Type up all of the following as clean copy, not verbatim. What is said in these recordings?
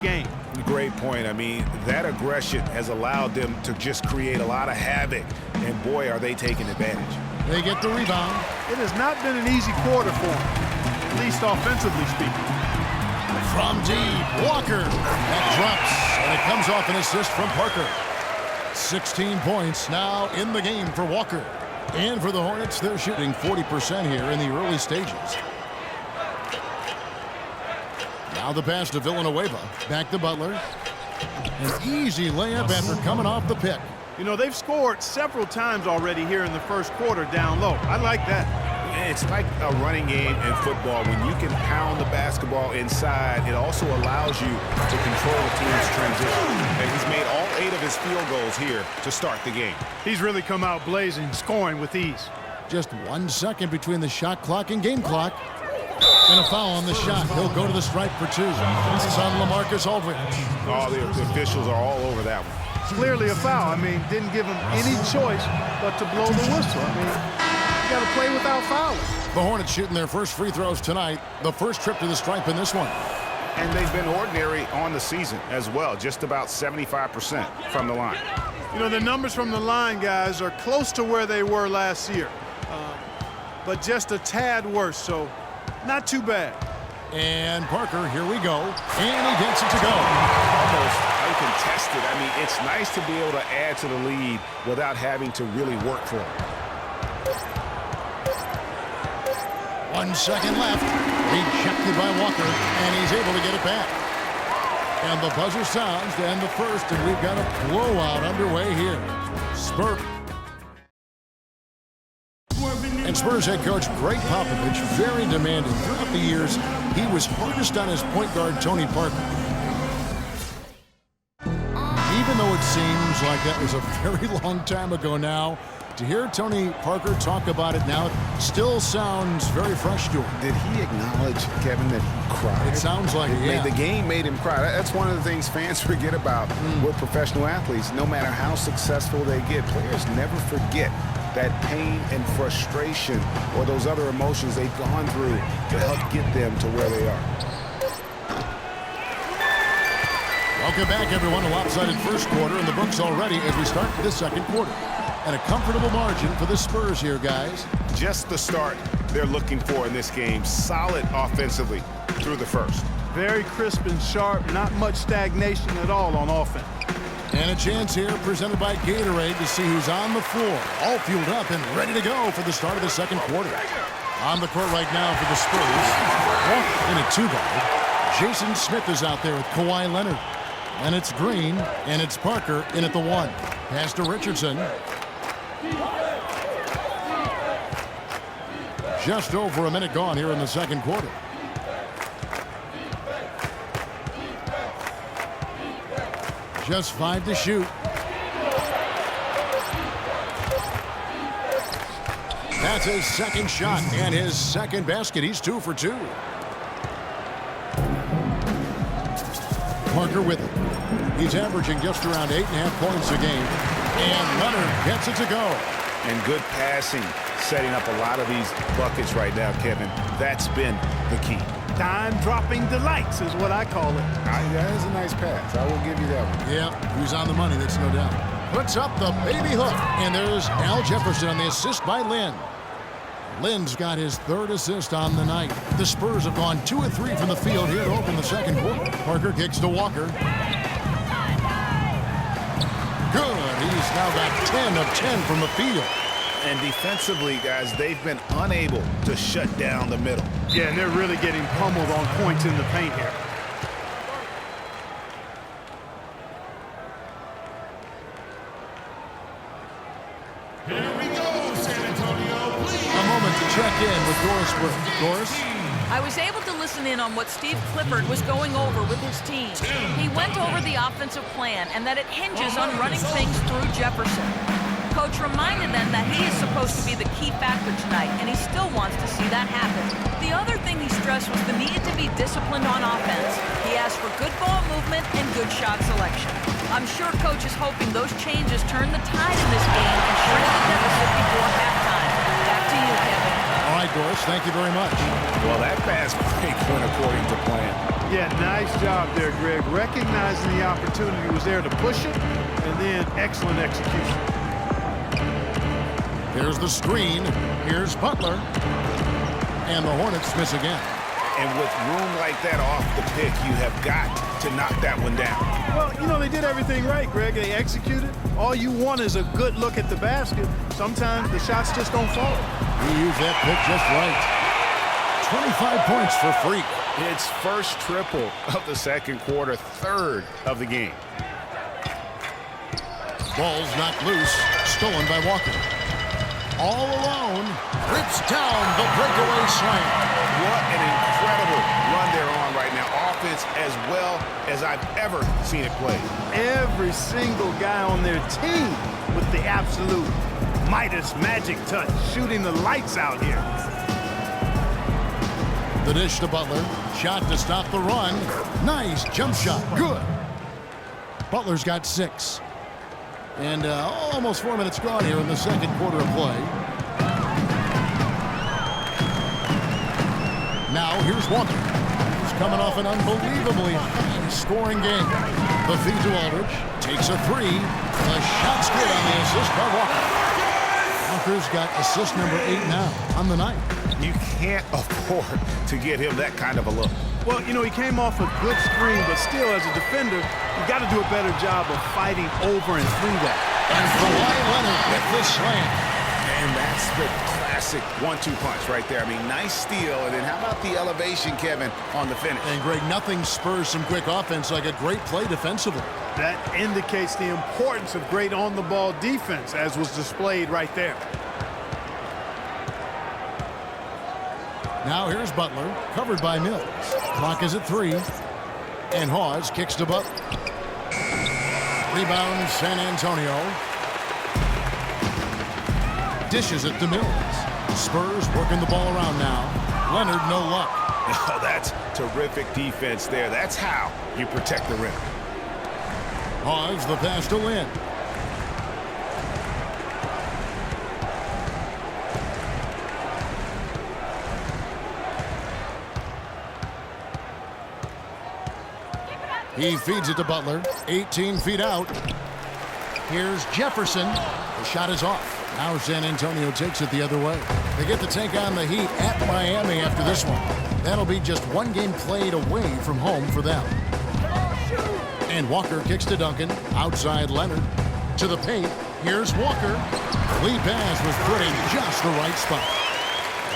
game. Great point. I mean, that aggression has allowed them to just create a lot of havoc, and boy, are they taking advantage. They get the rebound. It has not been an easy quarter for them, at least offensively speaking. From deep, Walker. That drops, and it comes off an assist from Parker. 16 points now in the game for Walker. And for the Hornets, they're shooting 40% here in the early stages. Now the pass to Villanueva. Back to Butler. An easy layup after coming off the pick. You know, they've scored several times already here in the first quarter down low. I like that. It's like a running game in football. When you can pound the basketball inside, it also allows you to control the team's transition. And he's made all 8 of his field goals here to start the game. He's really come out blazing, scoring with ease. Just 1 second between the shot clock and game clock. And a foul on the shot. He'll go to the stripe for 2. This is on LaMarcus Aldridge. Oh, the officials are all over that one. Clearly a foul. I mean, didn't give him any choice but to blow the whistle. I mean, you got to play without fouling. The Hornets shooting their first free throws tonight. The first trip to the stripe in this one. And they've been ordinary on the season as well, just about 75% from the line. You know, the numbers from the line, guys, are close to where they were last year, but just a tad worse, so not too bad. And Parker, here we go. And he gets it to go. Almost uncontested. I mean, it's nice to be able to add to the lead without having to really work for it. 1 second left. Rejected by Walker, and he's able to get it back. And the buzzer sounds to end the first, and we've got a blowout underway here. And Spurs head coach Greg Popovich, very demanding. Throughout the years, he was hardest on his point guard, Tony Parker. Even though it seems like that was a very long time ago now, to hear Tony Parker talk about it now, it still sounds very fresh to him. Did he acknowledge, Kevin, that he cried? It sounds like it, yeah. The game made him cry. That's one of the things fans forget about with professional athletes. No matter how successful they get, players never forget that pain and frustration or those other emotions they've gone through to help get them to where they are. Welcome back, everyone. A lopsided first quarter in the books already as we start the second quarter. And a comfortable margin for the Spurs here, guys. Just the start they're looking for in this game. Solid offensively through the first. Very crisp and sharp, not much stagnation at all on offense. And a chance here presented by Gatorade to see who's on the floor. All fueled up and ready to go for the start of the second quarter. On the court right now for the Spurs. In a 2-guard. Jason Smith is out there with Kawhi Leonard. And it's Green, and it's Parker in at the 1. Pass to Richardson. Just over a minute gone here in the second quarter. Just 5 to shoot. That's his second shot and his second basket. He's 2 for 2. Parker with it. He's averaging just around 8.5 points a game. And Leonard gets it to go. And good passing, setting up a lot of these buckets right now, Kevin. That's been the key. Dime-dropping delights is what I call it. That is a nice pass. I will give you that one. Yeah, he's on the money, that's no doubt. Puts up the baby hook. And there's Al Jefferson on the assist by Lynn. Lynn's got his 3rd assist on the night. The Spurs have gone 2 of 3 from the field here to open the second quarter. Parker kicks to Walker. Good. He's now got 10 of 10 from the field. And defensively, guys, they've been unable to shut down the middle. Yeah, and they're really getting pummeled on points in the paint here. Here we go, San Antonio, please. A moment to check in with Doris Burke. Doris? I was able to listen in on what Steve Clifford was going over with his team. He went over the offensive plan and that it hinges on running things through Jefferson. Coach reminded them that he is supposed to be the key factor tonight, and he still wants to see that happen. The other thing he stressed was the need to be disciplined on offense. He asked for good ball movement and good shot selection. I'm sure Coach is hoping those changes turn the tide in this game and shorten the deficit before halftime. Back to you, Kevin. All right, Doris, thank you very much. Well, that fast break went according to plan. Yeah, nice job there, Greg. Recognizing the opportunity was there to push it, and then excellent execution. Here's the screen. Here's Butler. And the Hornets miss again. And with room like that off the pick, you have got to knock that one down. Well, you know, they did everything right, Greg. They executed. All you want is a good look at the basket. Sometimes the shots just don't fall. He used that pick just right. 25 points for Freak. It's first triple of the second quarter, third of the game. Ball's knocked loose. Stolen by Walker. All alone. Rips down the breakaway slam. What an incredible run they're on right now. Offense as well as I've ever seen it played. Every single guy on their team with the absolute Midas magic touch, shooting the lights out here. The dish to Butler. Shot to stop the run. Nice jump shot. Good. Butler's got 6. And almost 4 minutes gone here in the second quarter of play. Now here's Walker. He's coming off an unbelievably high-scoring game. The feed to Aldridge. Takes a 3. The shot's good on the assist by Walker. Walker's got assist number 8 now on the night. You can't afford to get him that kind of a look. Well, you know, he came off a good screen, but still, as a defender, you got to do a better job of fighting over and through that. And Kawhi Leonard with the slam. And that's the classic 1-2 punch right there. I mean, nice steal. And then how about the elevation, Kevin, on the finish? And, Greg, nothing spurs some quick offense like a great play defensively. That indicates the importance of great on-the-ball defense, as was displayed right there. Now here's Butler, covered by Mills. Clock is at 3. And Hawes kicks to Butler. Rebound, San Antonio. Dishes it to Mills. Spurs working the ball around now. Leonard, no luck. Oh, that's terrific defense there. That's how you protect the rim. Hawes, the pass to Lynn. He feeds it to Butler. 18 feet out. Here's Jefferson. The shot is off. Now San Antonio takes it the other way. They get to take on the Heat at Miami after this one. That'll be just one game played away from home for them. And Walker kicks to Duncan. Outside Leonard. To the paint. Here's Walker. Lee pass was put in just the right spot.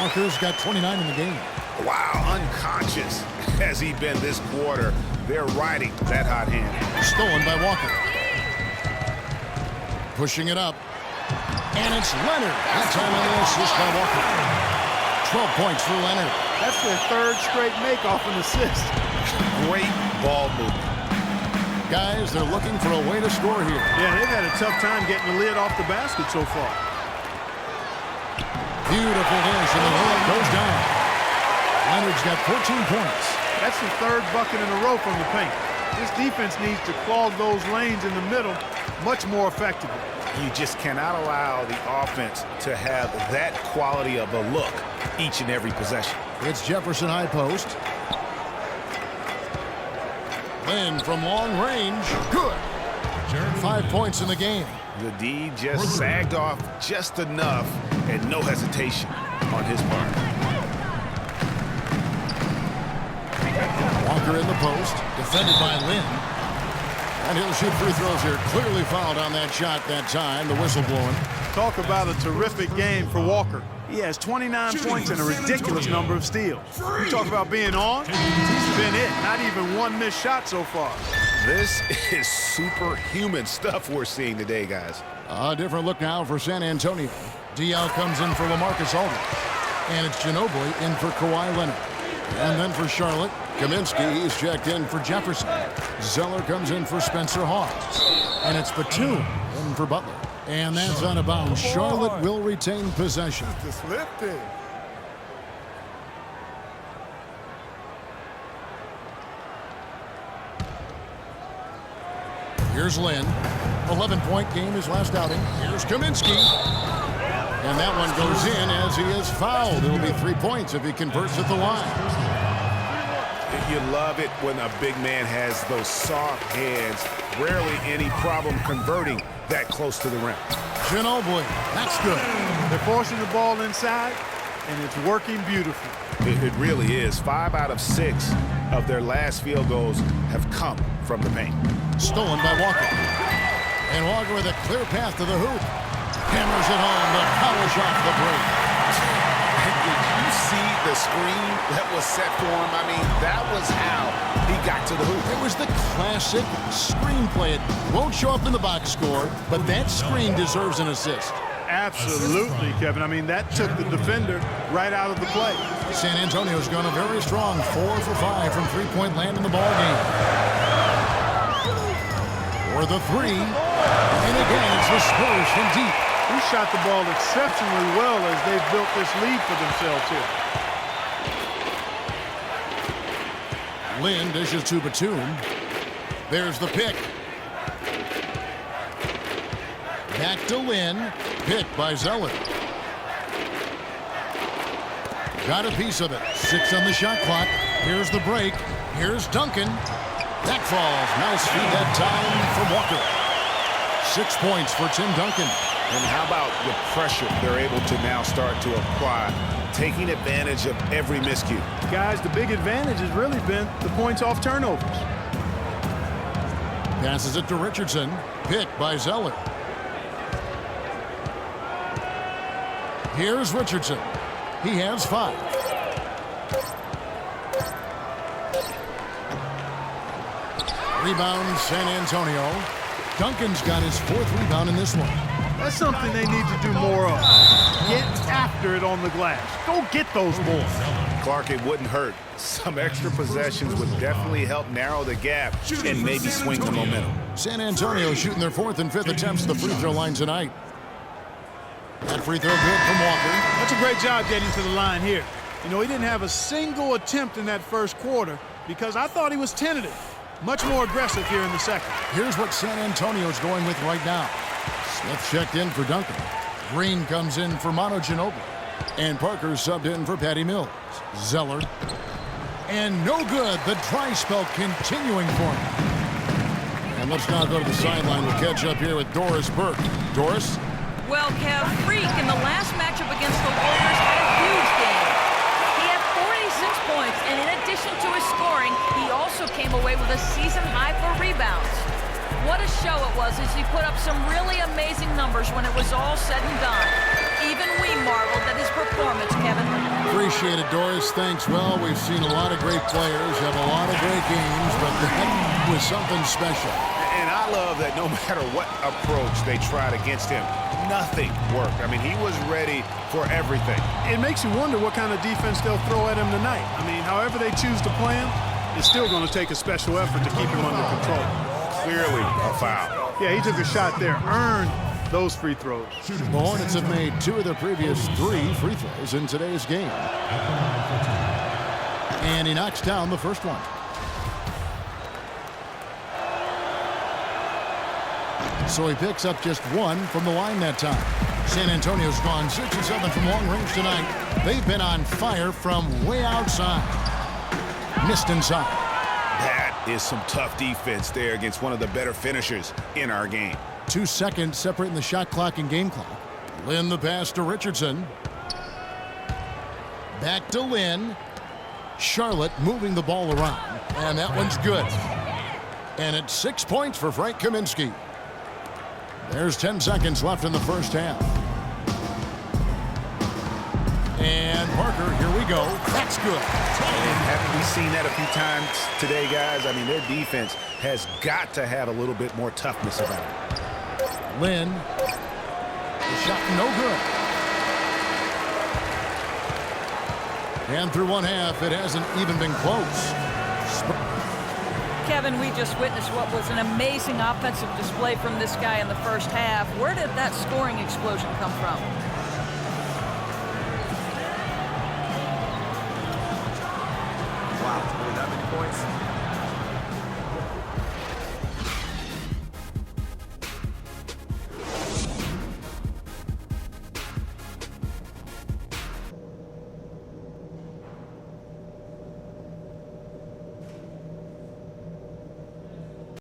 Walker's got 29 in the game. Wow, unconscious has he been this quarter. They're riding that hot hand. Stolen by Walker. Pushing it up. And it's Leonard. That time on the assist by Walker. 12 points for Leonard. That's their third straight make off an assist. Great ball movement. Guys, they're looking for a way to score here. Yeah, they've had a tough time getting the lid off the basket so far. Beautiful dish, and the layup goes down. Leonard's got 14 points. That's the third bucket in a row from the paint. This defense needs to clog those lanes in the middle much more effectively. You just cannot allow the offense to have that quality of a look each and every possession. It's Jefferson high post. Lynn from long range. Good. 5 points in the game. The D just sagged off just enough and no hesitation on his part. Walker in the post. Defended by Lynn. And he'll shoot free throws here. Clearly fouled on that shot that time. The whistle blowing. Talk about a terrific game for Walker. He has 29 points and a ridiculous number of steals. You talk about being on, he's been it. Not even one missed shot so far. This is superhuman stuff we're seeing today, guys. A different look now for San Antonio. DL comes in for LaMarcus Aldridge. And it's Ginobili in for Kawhi Leonard. And then for Charlotte, Kaminsky, he's checked in for Jefferson. Zeller comes in for Spencer Hawes. And it's Batum in for Butler. And that's out of bounds. Charlotte will retain possession. Just lifted. Here's Lynn. 11-point game his last outing. Here's Kaminsky. And that one goes in as he is fouled. It'll be 3 points if he converts at the line. You love it when a big man has those soft hands. Rarely any problem converting that close to the rim. Ginobili, that's good. They're forcing the ball inside, and it's working beautifully. It really is. 5 out of 6 of their last field goals have come from the paint. Stolen by Walker. And Walker with a clear path to the hoop. Hammers it home to polish off the break. Did you see the screen that was set for him? I mean, that was how he got to the hoop. It was the classic screenplay. It won't show up in the box score, but that screen deserves an assist. Absolutely, Kevin. I mean, that took the defender right out of the play. San Antonio's gone a very strong 4 for 5 from three-point land in the ballgame. For the three, and again, it's the Spurs from deep. He shot the ball exceptionally well as they've built this lead for themselves here. Lynn dishes to Batum. There's the pick. Back to Lynn. Picked by Zeller. Got a piece of it. 6 on the shot clock. Here's the break. Here's Duncan. That falls. Nice feed that time from Walker. 6 points for Tim Duncan. And how about the pressure they're able to now start to apply, taking advantage of every miscue? Guys, the big advantage has really been the points off turnovers. Passes it to Richardson. Picked by Zeller. Here's Richardson. He has 5. Rebound, San Antonio. Duncan's got his 4th rebound in this one. That's something they need to do more of. Get after it on the glass. Go get those balls. Clark, it wouldn't hurt. Some extra possessions would definitely help narrow the gap and maybe swing the momentum. San Antonio shooting their 4th and 5th attempts at the free throw line tonight. That free throw good from Walker. That's a great job getting to the line here. You know, he didn't have a single attempt in that first quarter because I thought he was tentative. Much more aggressive here in the second. Here's what San Antonio's going with right now. Smith checked in for Duncan. Green comes in for Manu Ginobili. And Parker subbed in for Patty Mills. Zeller. And no good. The dry spell continuing for him. And let's now go to the sideline. We'll catch up here with Doris Burke. Doris? Well, Kev, Freak in the last matchup against the Warriors had a huge game. He had 46 points, and in addition to his scoring, he also came away with a season high for rebounds. What a show it was as he put up some really amazing numbers when it was all said and done. Even we marveled at his performance, Kevin. Appreciate it, Doris. Thanks. Well, we've seen a lot of great players have a lot of great games, but that was something special. And I love that no matter what approach they tried against him, nothing worked. I mean, he was ready for everything. It makes you wonder what kind of defense they'll throw at him tonight. I mean, however they choose to play him, it's still going to take a special effort to keep him under control. Clearly a foul. Yeah, he took a shot there, earned those free throws. The Hornets have made 2 of their previous 3 free throws in today's game. And he knocks down the first one. So he picks up just 1 from the line that time. San Antonio's gone 6 and 7 from long range tonight. They've been on fire from way outside. Missed inside. That is some tough defense there against one of the better finishers in our game. 2 seconds separating the shot clock and game clock. Lynn the pass to Richardson. Back to Lynn. Charlotte moving the ball around. And that one's good. And it's 6 points for Frank Kaminsky. There's 10 seconds left in the first half. And Parker, here we go. That's good. And haven't we seen that a few times today, guys? I mean, their defense has got to have a little bit more toughness about it. Lynn. The shot no good. And through one half, it hasn't even been close. Kevin, we just witnessed what was an amazing offensive display from this guy in the first half. Where did that scoring explosion come from?